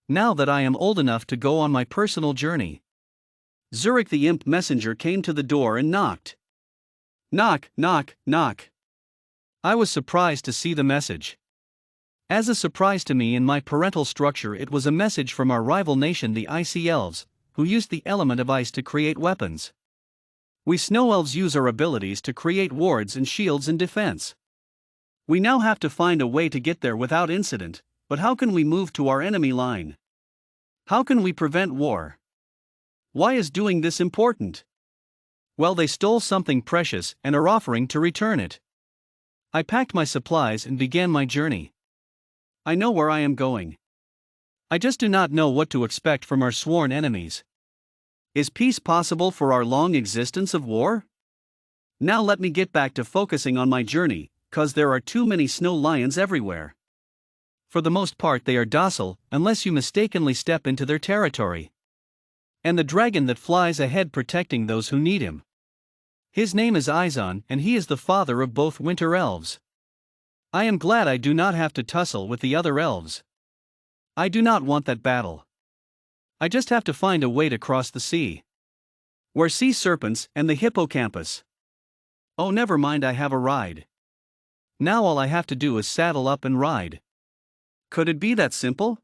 now that I am old enough to go on my personal journey. Zurich the imp messenger came to the door and knocked. Knock, knock, knock. I was surprised to see the message. As a surprise to me in my parental structure, it was a message from our rival nation, the Icy Elves, who used the element of ice to create weapons. We Snow Elves use our abilities to create wards and shields in defense. We now have to find a way to get there without incident, but how can we move to our enemy line? How can we prevent war? Why is doing this important? Well, they stole something precious and are offering to return it. I packed my supplies and began my journey. I know where I am going. I just do not know what to expect from our sworn enemies. Is peace possible for our long existence of war? Now let me get back to focusing on my journey, cause there are too many snow lions everywhere. For the most part they are docile, unless you mistakenly step into their territory. And the dragon that flies ahead protecting those who need him. His name is Izon, and he is the father of both winter elves. I am glad I do not have to tussle with the other elves. I do not want that battle. I just have to find a way to cross the sea. Where sea serpents and the hippocampus. Oh, never mind, I have a ride. Now all I have to do is saddle up and ride. Could it be that simple?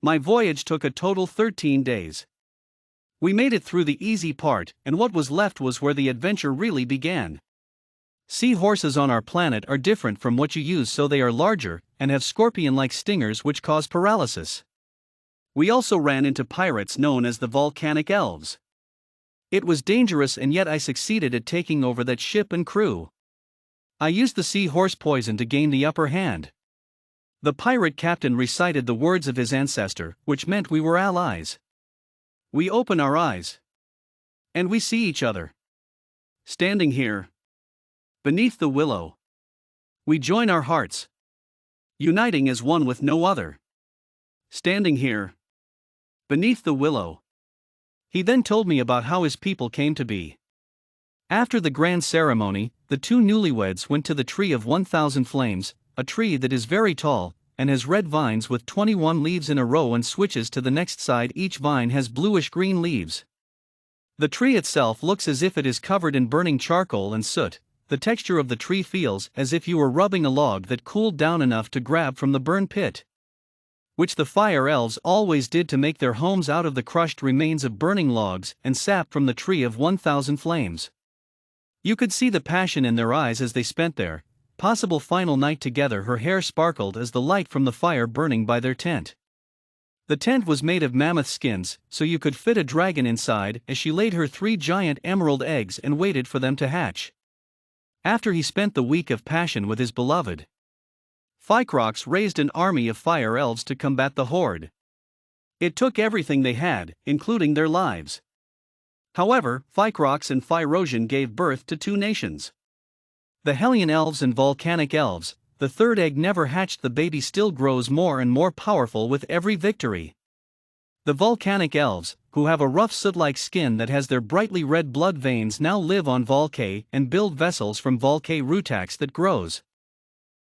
My voyage took a total 13 days. We made it through the easy part, and what was left was where the adventure really began. Sea horses on our planet are different from what you use, so they are larger and have scorpion-like stingers which cause paralysis. We also ran into pirates known as the Volcanic Elves. It was dangerous, and yet I succeeded at taking over that ship and crew. I used the sea horse poison to gain the upper hand. The pirate captain recited the words of his ancestor, which meant we were allies. We open our eyes. And we see each other. Standing here. Beneath the willow. We join our hearts. Uniting as one with no other. Standing here. Beneath the willow. He then told me about how his people came to be. After the grand ceremony, the two newlyweds went to the tree of 1,000 flames, a tree that is very tall, and has red vines with 21 leaves in a row and switches to the next side. Each vine has bluish-green leaves. The tree itself looks as if it is covered in burning charcoal and soot. The texture of the tree feels as if you were rubbing a log that cooled down enough to grab from the burn pit. Which the fire elves always did to make their homes out of the crushed remains of burning logs and sap from the tree of 1,000 flames. You could see the passion in their eyes as they spent their possible final night together. Her hair sparkled as the light from the fire burning by their tent. The tent was made of mammoth skins, so you could fit a dragon inside. As she laid her 3 giant emerald eggs and waited for them to hatch. After he spent the week of passion with his beloved, Fycrox raised an army of fire elves to combat the horde. It took everything they had, including their lives. However, Fycrox and Phyrosian gave birth to 2 nations. The Hellion Elves and Volcanic Elves. The 3rd egg never hatched. The baby still grows more and more powerful with every victory. The Volcanic Elves, who have a rough soot-like skin that has their brightly red blood veins, now live on Volcay and build vessels from Volcay rutax that grows.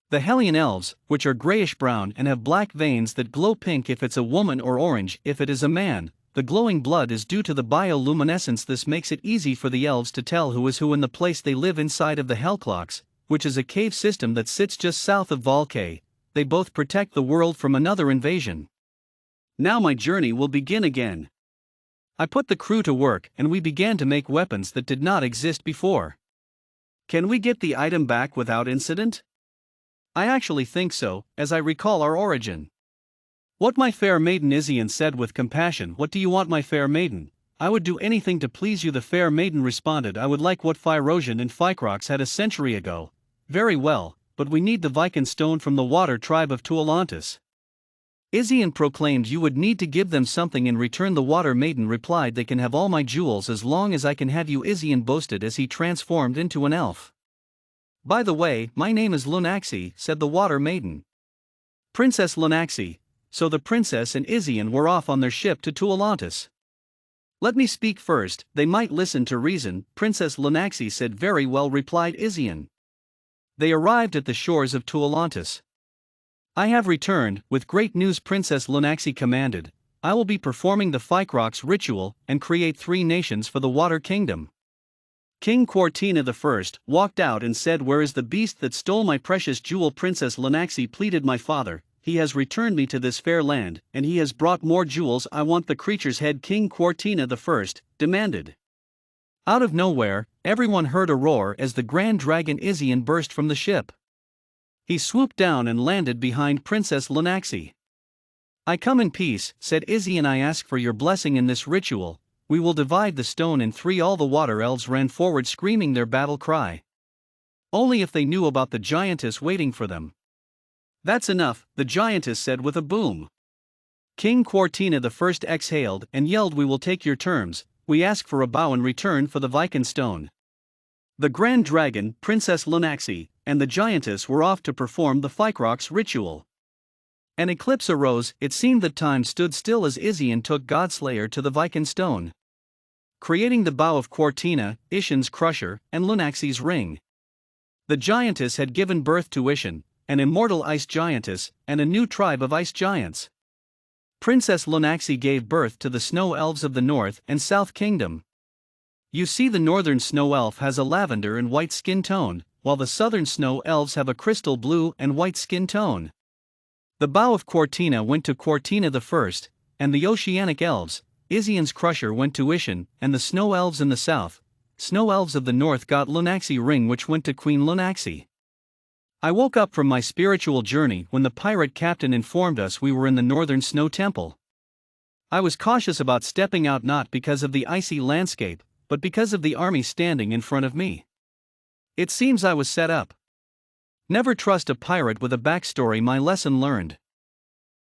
The Hellion Elves, which are grayish-brown and have black veins that glow pink if it's a woman or orange if it is a man. The glowing blood is due to the bioluminescence. This makes it easy for the elves to tell who is who in the place they live inside of the Hellclocks, which is a cave system that sits just south of Volcay. They both protect the world from another invasion. Now my journey will begin again. I put the crew to work and we began to make weapons that did not exist before. Can we get the item back without incident? I actually think so, as I recall our origin. What my fair maiden Izian said with compassion. What do you want, my fair maiden? I would do anything to please you. The fair maiden responded, I would like what Phyrosian and Fycrox had a century ago. Very well, but we need the Viking stone from the water tribe of Tuolantis. Izian proclaimed you would need to give them something in return. The water maiden replied, they can have all my jewels as long as I can have you. Izian boasted as he transformed into an elf. By the way, my name is Lunaxi, said the water maiden. Princess Lunaxi. So the princess and Izian were off on their ship to Tuolantis. Let me speak first, they might listen to reason. Princess Lunaxi said. Very well, replied Izian. They arrived at the shores of Tuolantis. I have returned, with great news, Princess Lunaxi commanded. I will be performing the Fikrox ritual and create 3 nations for the Water Kingdom. King Quartina I walked out and said, "Where is the beast that stole my precious jewel?" Princess Lunaxi pleaded, "My father, he has returned me to this fair land, and he has brought more jewels. I want the creature's head," King Quartina I demanded. Out of nowhere, everyone heard a roar as the Grand Dragon Izian burst from the ship. He swooped down and landed behind Princess Lunaxi. "I come in peace," said Izian. "I ask for your blessing in this ritual. We will divide the stone in 3. All the water elves ran forward screaming their battle cry. Only if they knew about the giantess waiting for them. "That's enough," the giantess said with a boom. King Quartina I exhaled and yelled, "We will take your terms. We ask for a bow in return for the Viken stone." The Grand Dragon, Princess Lunaxi, and the giantess were off to perform the Fikrox ritual. An eclipse arose. It seemed that time stood still as Izian took Godslayer to the Viken stone, creating the bow of Quartina, Ishan's crusher, and Lunaxi's ring. The giantess had given birth to Ishan, an immortal ice giantess, and a new tribe of ice giants. Princess Lunaxi gave birth to the snow elves of the North and South Kingdom. You see, the northern snow elf has a lavender and white skin tone, while the southern snow elves have a crystal blue and white skin tone. The bow of Quartina went to Quartina I, and the oceanic elves, Izian's crusher, went to Ishan, and the snow elves in the south, snow elves of the north, got Lunaxi ring, which went to Queen Lunaxi. I woke up from my spiritual journey when the pirate captain informed us we were in the northern snow temple. I was cautious about stepping out, not because of the icy landscape, but because of the army standing in front of me. It seems I was set up. Never trust a pirate with a backstory. My lesson learned.